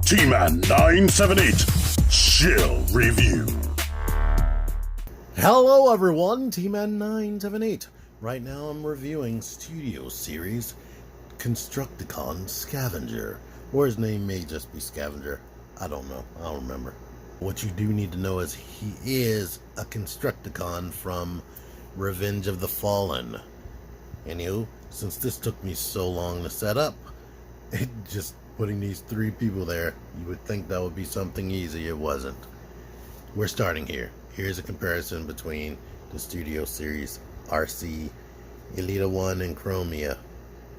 T-Man 978 Chill Review. Hello everyone, T-Man 978. Right now I'm reviewing Studio Series Constructicon Scavenger. Or his name may just be Scavenger. I don't know. I don't remember. What you do need to know is he is a Constructicon from Revenge of the Fallen. Anywho, since this took me so long to set up, just putting these three people there, you would think that would be something easy. It wasn't. We're starting here. Here's a comparison between the Studio Series RC, Elita 1, and Chromia.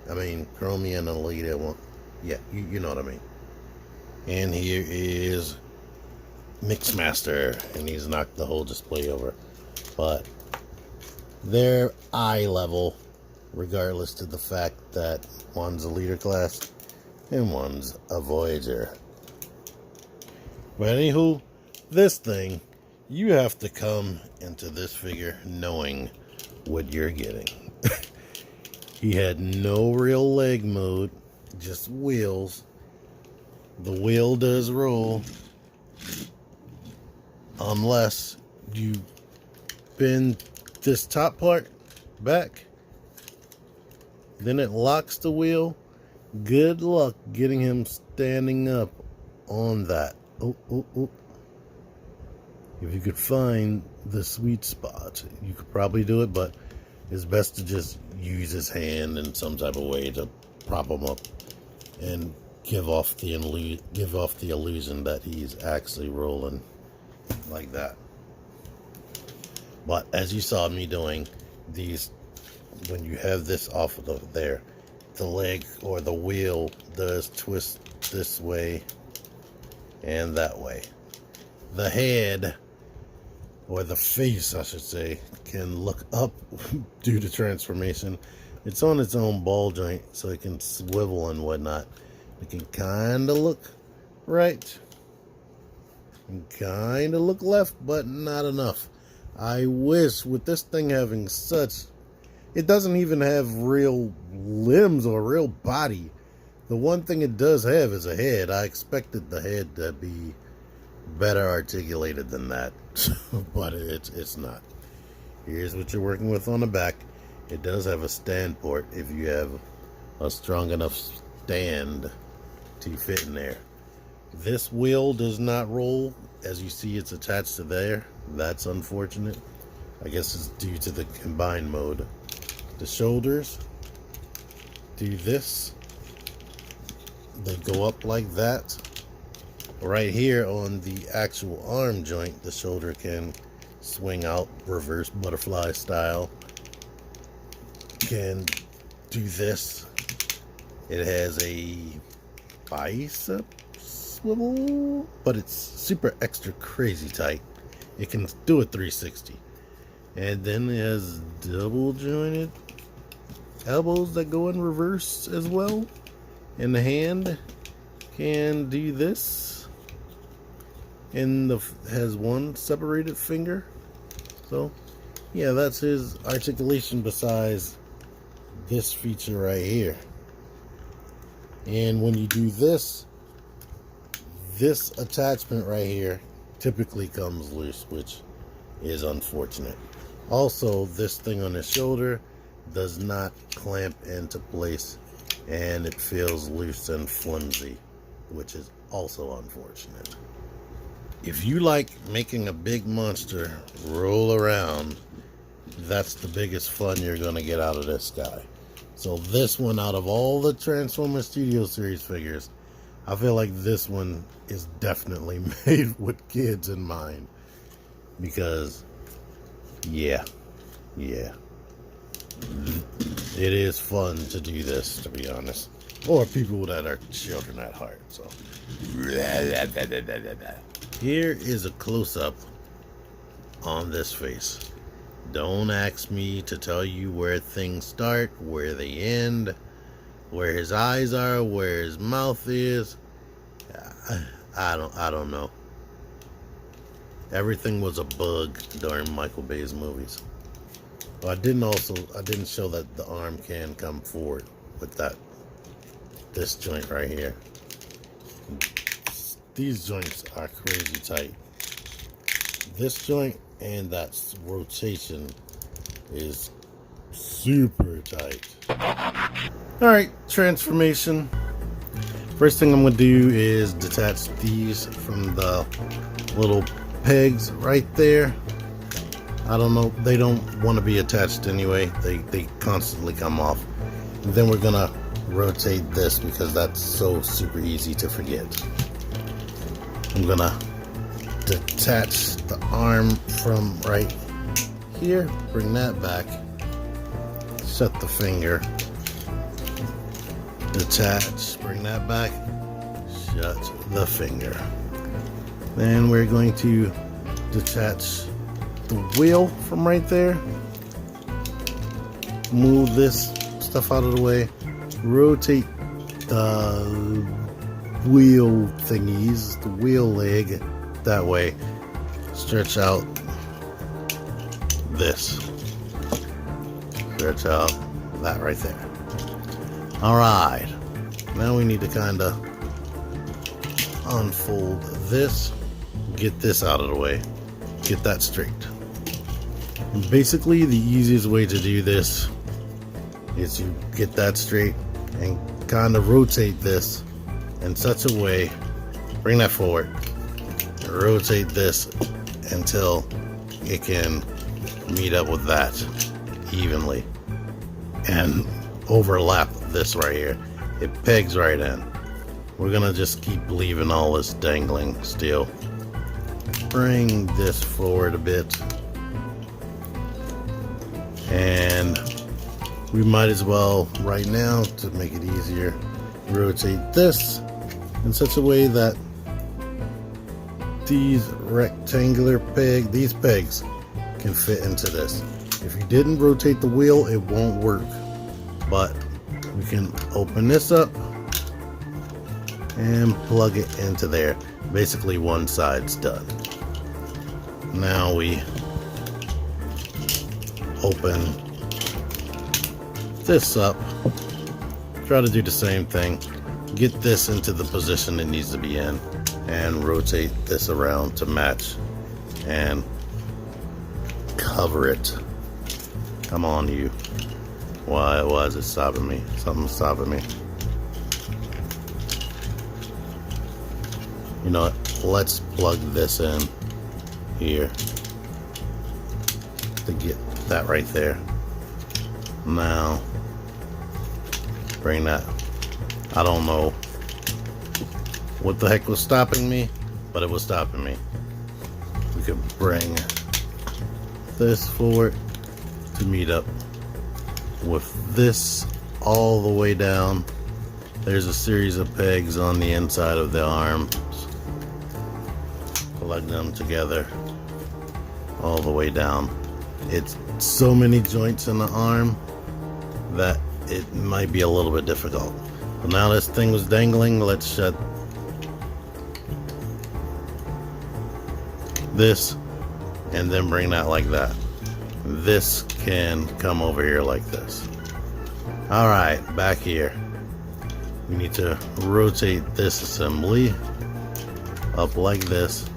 Chromia and Elita 1. Yeah, you know what I mean. And here is Mixmaster, and he's knocked the whole display over. But they're eye level, regardless to the fact that one's a leader class and one's a Voyager. But anywho, this thing, you have to come into this figure knowing what you're getting. He had no real leg mode, just wheels. The wheel does roll unless you bend this top part back, then it locks the wheel. Good luck getting him standing up on that. Oh. If you could find the sweet spot, you could probably do it, but it's best to just use his hand in some type of way to prop him up and give off the illusion that he's actually rolling like that. But as you saw me doing these, when you have this off of there, the leg or the wheel does twist this way and that way. The head, or the face I should say, can look up due to transformation. It's on its own ball joint, so it can swivel and whatnot. It can kind of look right and kind of look left, but not enough. I wish, with this thing having such, it doesn't even have real limbs or real body. The one thing it does have is a head. I expected the head to be better articulated than that, but it's not. Here's what you're working with on the back. It does have a stand port if you have a strong enough stand to fit in there. This wheel does not roll. As you see, it's attached to there. That's unfortunate. I guess it's due to the combined mode. The shoulders do this. They go up like that. Right here on the actual arm joint, the shoulder can swing out reverse butterfly style. Can do this. It has a bicep swivel, but it's super extra crazy tight. It can do a 360. And then it has double jointed elbows that go in reverse as well. And the hand can do this. And has one separated finger. So yeah, that's his articulation besides this feature right here. And when you do this attachment right here typically comes loose, which is unfortunate. Also, this thing on his shoulder does not clamp into place, and it feels loose and flimsy, which is also unfortunate. If you like making a big monster roll around, that's the biggest fun you're going to get out of this guy. So this one, out of all the Transformers Studio Series figures, I feel like this one is definitely made with kids in mind. Because, yeah. It is fun to do this, to be honest. Or people that are children at heart, so. Here is a close-up on this face. Don't ask me to tell you where things start, where they end, where his eyes are, where his mouth is. I don't know. Everything was a bug during Michael Bay's movies. But I didn't show that the arm can come forward with this joint right here. these joints are crazy tight. This joint and that rotation is super tight. Alright, transformation. First thing I'm going to do is detach these from the little pegs right there. I don't know, they don't want to be attached anyway. They constantly come off. And then we're going to rotate this because that's so super easy to forget. I'm going to detach the arm from right here, bring that back, set the finger, detach, bring that back, shut the finger. Then we're going to detach the wheel from right there, move this stuff out of the way, rotate the wheel thingies, the wheel leg that way, stretch out this, stretch out that right there. Alright, now we need to kind of unfold this, get this out of the way, get that straight. Basically, the easiest way to do this is you get that straight and kind of rotate this in such a way, bring that forward, rotate this until it can meet up with that evenly and overlap this right here. It pegs right in. We're gonna just keep leaving all this dangling still. Bring this forward a bit, and we might as well right now, to make it easier, rotate this in such a way that these rectangular these pegs can fit into this. If you didn't rotate the wheel, it won't work, but we can open this up and plug it into there. Basically, one side's done. Now we open this up, try to do the same thing, get this into the position it needs to be in, and rotate this around to match and cover it. Come on, you. Why is it stopping me? Something's stopping me. You know what? Let's plug this in here to get that right there. Now, bring that. I don't know what the heck was stopping me, but it was stopping me. We could bring this forward to meet up with this all the way down. There's a series of pegs on the inside of the arms. Plug them together all the way down. It's so many joints in the arm that it might be a little bit difficult. But now this thing was dangling, let's shut this and then bring that like that. This can come over here like this. Alright, back here. We need to rotate this assembly up like this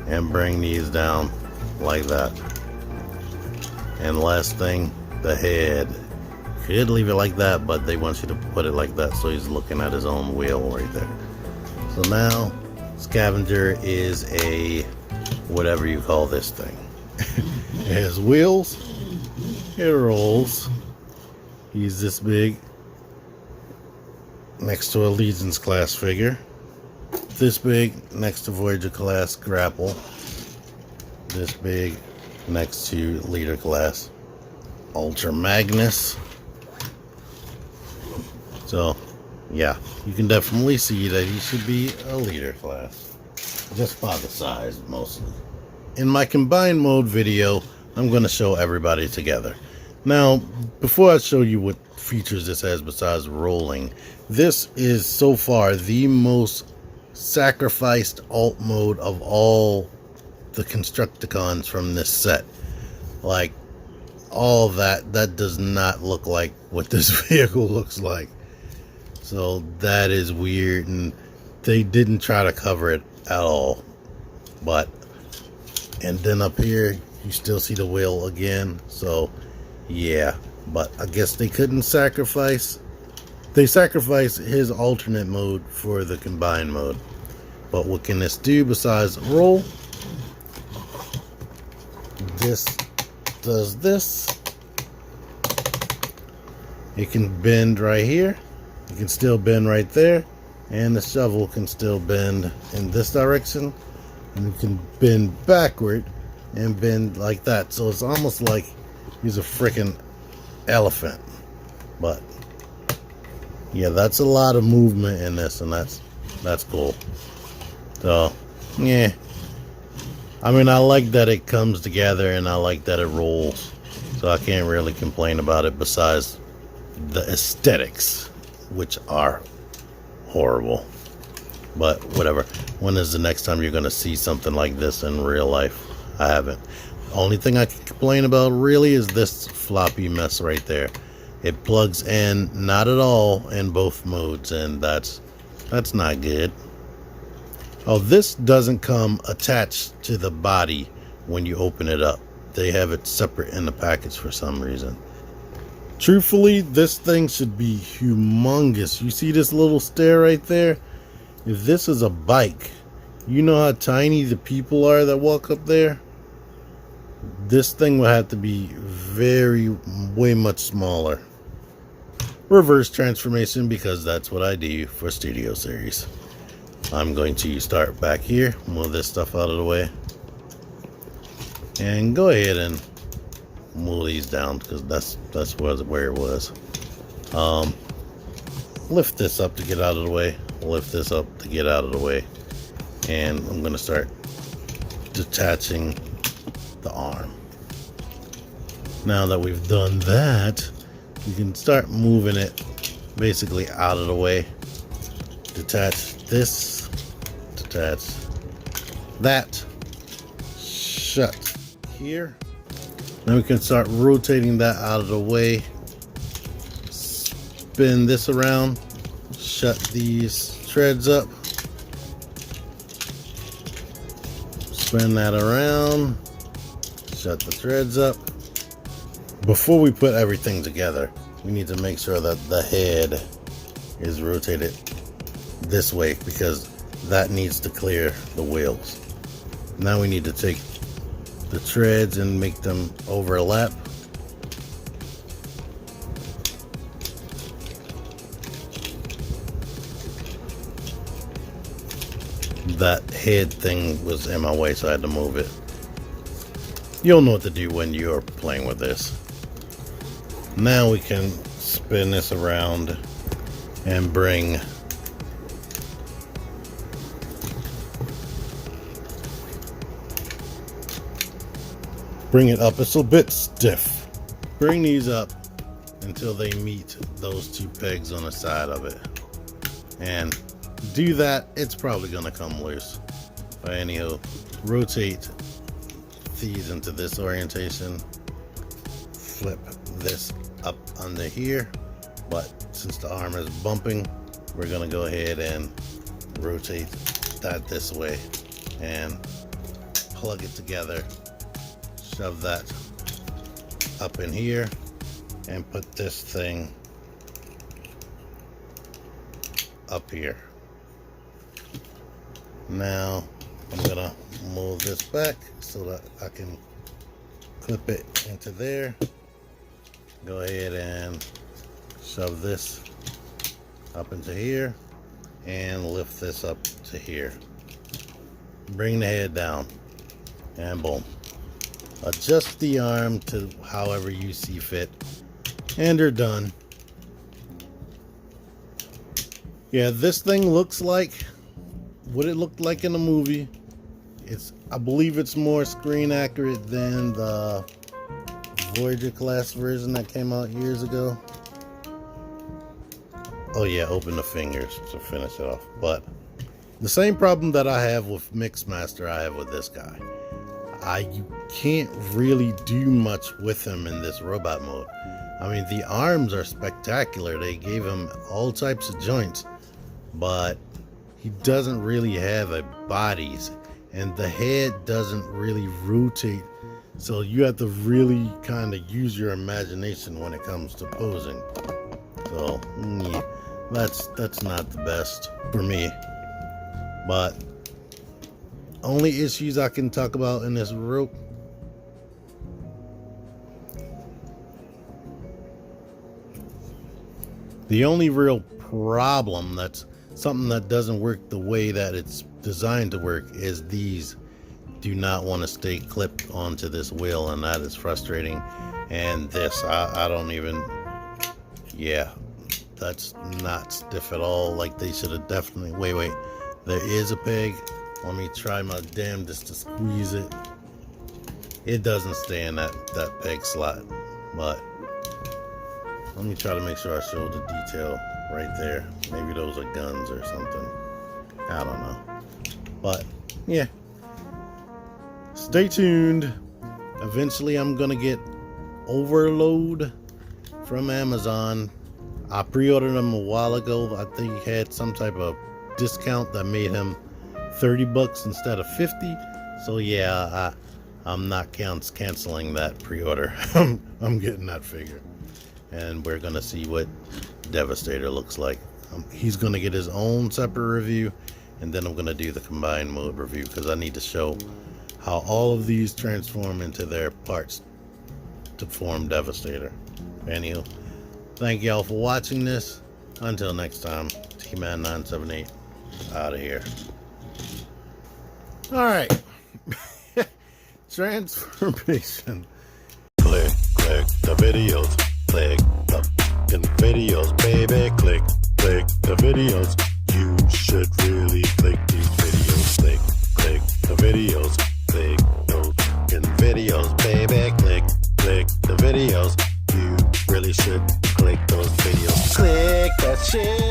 and bring these down like that. And last thing, the head. Could leave it like that, but they want you to put it like that so he's looking at his own wheel right there. So now, Scavenger is a whatever you call this thing. It has wheels, it rolls. He's this big next to a Legion's class figure. This big next to Voyager class grapple. This big next to Leader class Ultra Magnus. So yeah, you can definitely see that he should be a Leader class, just by the size mostly. In my combined mode video, I'm going to show everybody together. Now, before I show you what features this has besides rolling, this is so far the most sacrificed alt mode of all the Constructicons from this set. Like, all that does not look like what this vehicle looks like. So that is weird, and they didn't try to cover it at all. But, and then up here, you still see the wheel again. So, yeah. But I guess they couldn't sacrifice. They sacrificed his alternate mode for the combined mode. But what can this do besides roll? This does this. It can bend right here. It can still bend right there. And the shovel can still bend in this direction. And it can bend backward and bend like that. So it's almost like he's a freaking elephant. But yeah, that's a lot of movement in this, and that's cool. So yeah, I mean, I like that it comes together, and I like that it rolls. So I can't really complain about it besides the aesthetics, which are horrible. But whatever. When is the next time you're going to see something like this in real life? I haven't. Only thing I can complain about really is this floppy mess right there. It plugs in not at all in both modes, and that's not good. Oh, this doesn't come attached to the body when you open it up. They have it separate in the package for some reason. Truthfully, this thing should be humongous. You see this little stair right there? If this is a bike, you know how tiny the people are that walk up there? This thing will have to be way much smaller. Reverse transformation, because that's what I do for Studio Series. I'm going to start back here, move this stuff out of the way, and go ahead and move these down, because that's where it was. Lift this up to get out of the way, lift this up to get out of the way, and I'm going to start detaching the arm. Now that we've done that, you can start moving it basically out of the way. Detach this, detach that, shut here. Then we can start rotating that out of the way. Spin this around, shut these treads up, spin that around, shut the threads up. Before we put everything together, we need to make sure that the head is rotated this way, because that needs to clear the wheels. Now we need to take the treads and make them overlap. That head thing was in my way, so I had to move it. You'll know what to do when you're playing with this. Now we can spin this around and bring it up. It's a bit stiff. Bring these up until they meet those two pegs on the side of it, and do that. It's probably gonna come loose. But anyhow, rotate these into this orientation, flip this up under here, but since the arm is bumping, we're gonna go ahead and rotate that this way and plug it together. Shove that up in here and put this thing up here. Now I'm gonna move this back so that I can clip it into there. Go ahead and shove this up into here and lift this up to here. Bring the head down and boom. Adjust the arm to however you see fit, and you're done. Yeah, this thing looks like what it looked like in the movie. I believe it's more screen accurate than the Voyager class version that came out years ago. Oh yeah, open the fingers to finish it off. But the same problem that I have with Mixmaster, I have with this guy. You can't really do much with him in this robot mode. I mean, the arms are spectacular. They gave him all types of joints, but he doesn't really have a body, and the head doesn't really rotate. So you have to really kind of use your imagination when it comes to posing. So yeah, that's not the best for me. But only issues I can talk about in this rope. The only real problem, that's something that doesn't work the way that it's designed to work, is these do not want to stay clipped onto this wheel, and that is frustrating. And this, I don't even, yeah, that's not stiff at all. Like, they should have definitely, wait, there is a peg. Let me try my damnedest to squeeze it. It doesn't stay in that peg slot, but let me try to make sure I show the detail right there. Maybe those are guns or something. I don't know. But yeah, stay tuned. Eventually I'm gonna get Overload from Amazon. I pre-ordered him a while ago. I think he had some type of discount that made him $30 instead of 50. So yeah, I'm not canceling that pre-order. I'm getting that figure, and we're gonna see what Devastator looks like. He's gonna get his own separate review, and then I'm gonna do the combined mode review, because I need to show how all of these transform into their parts to form Devastator. Anywho, thank y'all for watching this. Until next time, T-Man 978 out of here. All right. Transformation. Click the videos. Click the fucking videos, baby. Click the videos. You should really click these videos. Click the videos. Click those fucking videos, baby. Click the videos. You really should click those videos. Click that shit.